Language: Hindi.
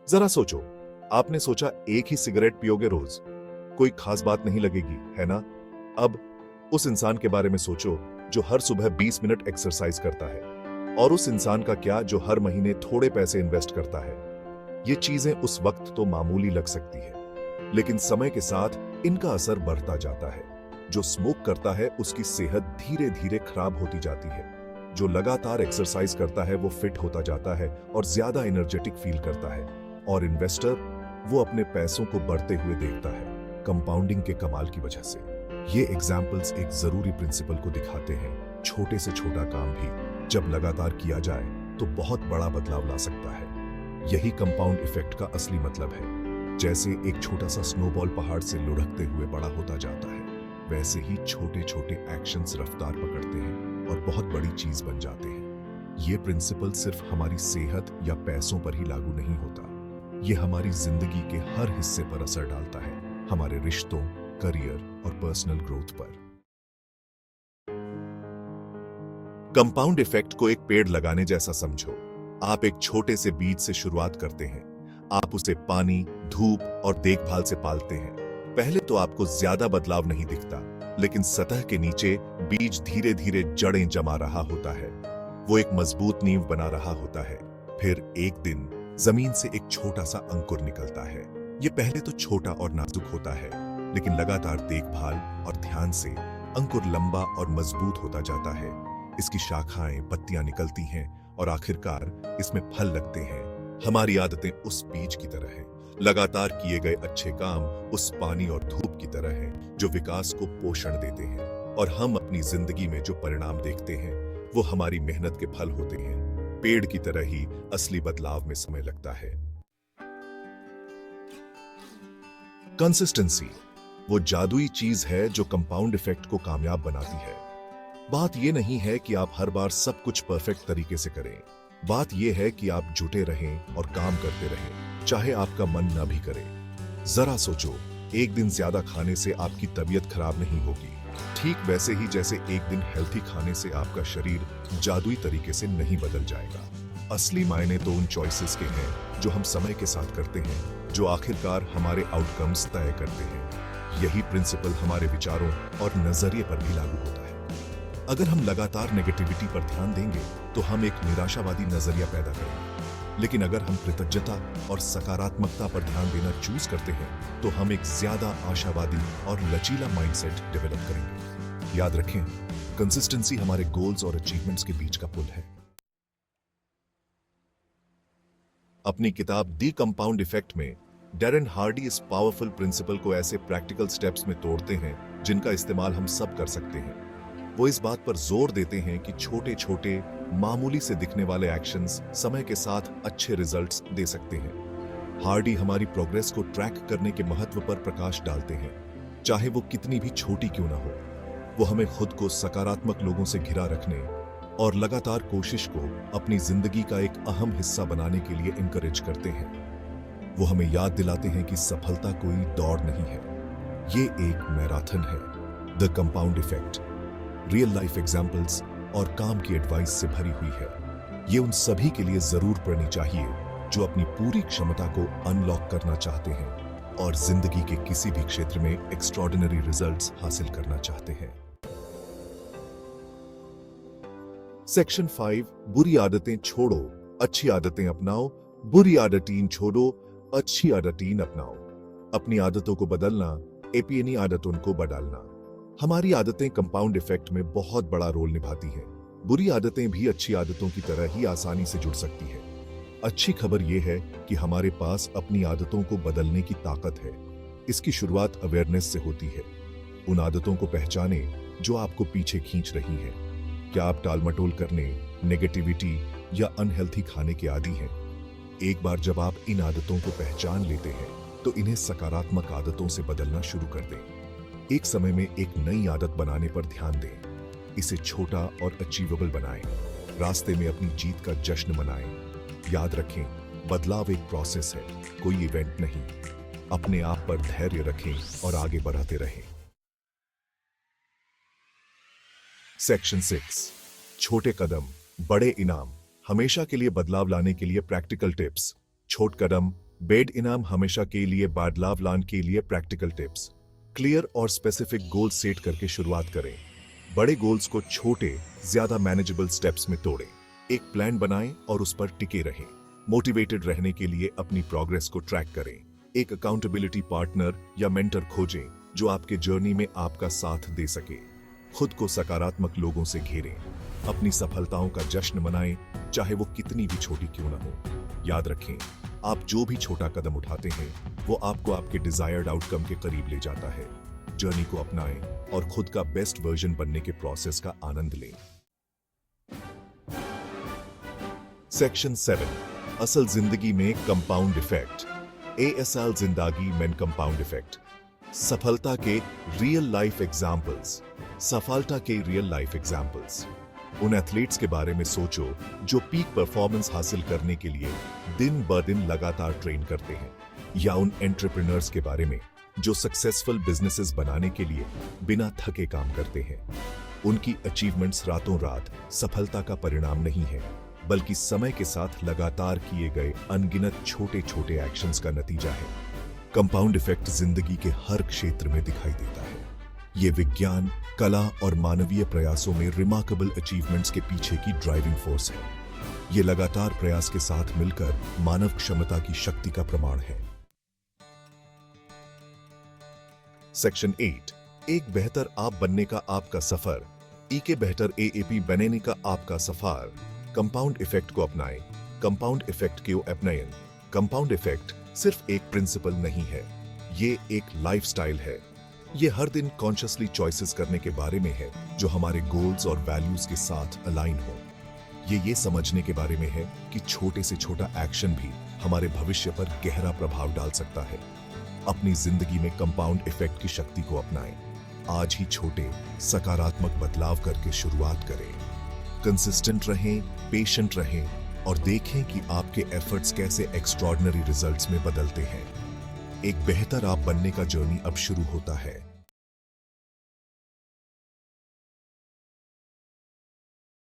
जरा सोचो, आपने सोचा एक ही सिगरेट पियोगे रोज, कोई खास बात नहीं लगेगी, है ना? अब उस इंसान के बारे में सोचो जो हर सुबह 20 मिनट एक्सरसाइज करता है, और उस इंसान का क्या जो हर महीने थोड़े पैसे इन्वेस्ट करता है। ये चीजें उस वक्त तो मामूली लग सकती है, लेकिन समय के साथ इनका असर बढ़ता जाता है। जो स्मोक करता है उसकी सेहत धीरे धीरे खराब होती जाती है। जो लगातार एक्सरसाइज करता है वो फिट होता जाता है और ज्यादा एनर्जेटिक फील करता है। और इन्वेस्टर, वो अपने पैसों को बढ़ते हुए देखता है, कंपाउंडिंग के कमाल की वजह से। ये एग्जाम्पल्स एक जरूरी प्रिंसिपल को दिखाते हैं, छोटे से छोटा काम भी जब लगातार किया जाए तो बहुत बड़ा बदलाव ला सकता है। यही कंपाउंड इफेक्ट का असली मतलब है। जैसे एक छोटा सा स्नोबॉल पहाड़ से लुढ़कते हुए बड़ा होता जाता है, वैसे ही छोटे छोटे एक्शंस रफ्तार पकड़ते हैं और बहुत बड़ी चीज बन जाते हैं। ये प्रिंसिपल सिर्फ हमारी सेहत या पैसों पर ही लागू नहीं होता, ये हमारी जिंदगी के हर हिस्से पर असर डालता है, हमारे रिश्तों, करियर और पर्सनल ग्रोथ पर। कंपाउंड इफेक्ट को एक पेड़ लगाने जैसा समझो। आप एक छोटे से बीज से शुरुआत करते हैं। आप उसे पानी, धूप और देखभाल से पालते हैं। पहले तो आपको ज्यादा बदलाव नहीं दिखता, लेकिन सतह के नीचे बीज धीरे धीरे जड़ें जमा रहा होता है। वो एक मजबूत नींव बना रहा होता है। फिर एक दिन जमीन से एक छोटा सा अंकुर निकलता है। ये पहले तो छोटा और नाजुक होता है, लेकिन लगातार देखभाल और ध्यान से अंकुर लंबा और मजबूत होता जाता है। इसकी शाखाएं, पत्तियां निकलती हैं और आखिरकार इसमें फल लगते हैं। हमारी आदतें उस बीज की तरह हैं। लगातार किए गए अच्छे काम उस पानी और धूप की तरह हैं जो विकास को पोषण देते हैं। और हम अपनी जिंदगी में जो परिणाम देखते हैं वो हमारी मेहनत के फल होते हैं। पेड़ की तरह ही असली बदलाव में समय लगता है। कंसिस्टेंसी वो जादुई चीज है जो कंपाउंड इफेक्ट को कामयाब बनाती है। बात यह नहीं है कि आप हर बार सब कुछ परफेक्ट तरीके से करें। बात यह है कि आप जुटे रहें और काम करते रहें, चाहे आपका मन ना भी करे। जरा सोचो, एक दिन ज्यादा खाने से आपकी तबीयत खराब नहीं होगी, ठीक वैसे ही जैसे एक दिन हेल्थी खाने से आपका शरीर जादुई तरीके से नहीं बदल जाएगा। असली मायने तो उन चॉइसेस के हैं जो हम समय के साथ करते हैं, जो आखिरकार हमारे आउटकम्स तय करते हैं। यही प्रिंसिपल हमारे विचारों और नजरिए पर भी लागू होता है। अगर हम लगातार नेगेटिविटी पर ध्यान देंगे तो हम एक निराशावादी नजरिया पैदा करेंगे, लेकिन अगर हम कृतज्ञता और सकारात्मकता पर ध्यान देना चूज करते हैं तो हम एक ज्यादा आशावादी और लचीला माइंडसेट डेवलप करेंगे। याद रखें, कंसिस्टेंसी हमारे गोल्स और अचीवमेंट्स के बीच का पुल है। अपनी किताब दी कंपाउंड इफेक्ट में डैरेन हार्डी इस पावरफुल प्रिंसिपल को ऐसे प्रैक्टिकल स्टेप्स में तोड़ते हैं जिनका इस्तेमाल हम सब कर सकते हैं। वो इस बात पर जोर देते हैं कि छोटे छोटे मामूली से दिखने वाले एक्शंस समय के साथ अच्छे रिजल्ट्स दे सकते हैं। हार्डी हमारी प्रोग्रेस को ट्रैक करने के महत्व पर प्रकाश डालते हैं, चाहे वो कितनी भी छोटी क्यों ना हो। वो हमें खुद को सकारात्मक लोगों से घिरा रखने और लगातार कोशिश को अपनी जिंदगी का एक अहम हिस्सा बनाने के लिए इंकरेज करते हैं। वो हमें याद दिलाते हैं कि सफलता कोई दौड़ नहीं है, ये एक मैराथन है। The compound effect real life examples और काम की एडवाइस से भरी हुई है। ये उन सभी के लिए जरूर पढ़नी चाहिए जो अपनी पूरी क्षमता को अनलॉक करना चाहते हैं और जिंदगी के किसी भी क्षेत्र में एक्स्ट्रॉर्डिनरी रिजल्ट्स हासिल करना चाहते हैं। सेक्शन 5, बुरी आदतें छोड़ो, अच्छी आदतें अपनाओ। बुरी आदतें छोड़ो, अच्छी आदतें अपनाओ। अपनी आदतों को बदलना, अपनी आदतों को बदलना। हमारी आदतें कंपाउंड इफेक्ट में बहुत बड़ा रोल निभाती हैं। बुरी आदतें भी अच्छी आदतों की तरह ही आसानी से जुड़ सकती हैं। अच्छी खबर यह है कि हमारे पास अपनी आदतों को बदलने की ताकत है। इसकी शुरुआत अवेयरनेस से होती है। उन आदतों को पहचाने जो आपको पीछे खींच रही हैं। क्या आप टालमटोल करने, नेगेटिविटी या अनहेल्थी खाने के आदी हैं? एक बार जब आप इन आदतों को पहचान लेते हैं तो इन्हें सकारात्मक आदतों से बदलना शुरू कर दें। एक समय में एक नई आदत बनाने पर ध्यान दें। इसे छोटा और अचीवेबल बनाएं। रास्ते में अपनी जीत का जश्न मनाएं। याद रखें, बदलाव एक प्रोसेस है, कोई इवेंट नहीं। अपने आप पर धैर्य रखें और आगे बढ़ाते रहें। सेक्शन 6, छोटे कदम, बड़े इनाम। हमेशा के लिए बदलाव लाने के लिए प्रैक्टिकल टिप्स। छोटे कदम, बेड इनाम हमेशा के लिए, बदलाव लाने के लिए प्रैक्टिकल टिप्स। क्लियर और स्पेसिफिक गोल सेट करके शुरुआत करें। बड़े गोल्स को छोटे, ज्यादा मैनेजेबल स्टेप्स में तोड़ें। एक प्लान बनाएं और उस पर टिके रहें। मोटिवेटेड रहने के लिए अपनी प्रोग्रेस को ट्रैक करें। एक अकाउंटेबिलिटी पार्टनर या मेंटर खोजें जो आपके जर्नी में आपका साथ दे सके। खुद को सकारात्मक लोगों से घेरें। अपनी सफलताओं का जश्न मनाएं, चाहे वो कितनी भी छोटी क्यों ना हो। याद रखें, आप जो भी छोटा कदम उठाते हैं वो आपको आपके डिजायर्ड आउटकम के करीब ले जाता है। जर्नी को अपनाएं और खुद का बेस्ट वर्जन बनने के प्रोसेस का आनंद लें। सेक्शन 7, असल जिंदगी में कंपाउंड इफेक्ट। ASL जिंदगी में कंपाउंड इफेक्ट। सफलता के रियल लाइफ एग्जाम्पल्स। सफलता के रियल लाइफ एग्जाम्पल्स। उन एथलीट्स के बारे में सोचो जो पीक परफॉर्मेंस हासिल करने के लिए दिन ब दिन लगातार ट्रेन करते हैं, या उन एंटरप्रेन्योर्स के बारे में जो सक्सेसफुल बिजनेसेस बनाने के लिए बिना थके काम करते हैं। उनकी अचीवमेंट्स रातों रात सफलता का परिणाम नहीं है, बल्कि समय के साथ लगातार किए गए अनगिनत छोटे छोटे एक्शंस का नतीजा है। कंपाउंड इफेक्ट जिंदगी के हर क्षेत्र में दिखाई देता है। ये विज्ञान, कला और मानवीय प्रयासों में रिमार्केबल अचीवमेंट्स के पीछे की ड्राइविंग फोर्स है। ये लगातार प्रयास के साथ मिलकर मानव क्षमता की शक्ति का प्रमाण है। सेक्शन 8, एक बेहतर आप बनने का आपका सफर। के बेहतर AAP बनने का आपका सफर। कंपाउंड इफेक्ट को अपनाएं। कंपाउंड इफेक्ट को अपनाएं। कंपाउंड इफेक्ट सिर्फ एक प्रिंसिपल नहीं है, ये एक लाइफस्टाइल है। ये हर दिन कॉन्शियसली चॉइसेस करने के बारे में है जो हमारे गोल्स और वैल्यूज के साथ अलाइन हो। ये समझने के बारे में है कि छोटे से छोटा एक्शन भी हमारे भविष्य पर गहरा प्रभाव डाल सकता है। अपनी जिंदगी में कंपाउंड इफेक्ट की शक्ति को अपनाएं। आज ही छोटे सकारात्मक बदलाव करके शुरुआत करें। कंसिस्टेंट रहें, पेशेंट रहें और देखें कि आपके एफर्ट्स कैसे एक्स्ट्रॉर्डिनरी रिजल्ट्स में बदलते हैं। एक बेहतर आप बनने का जर्नी अब शुरू होता है।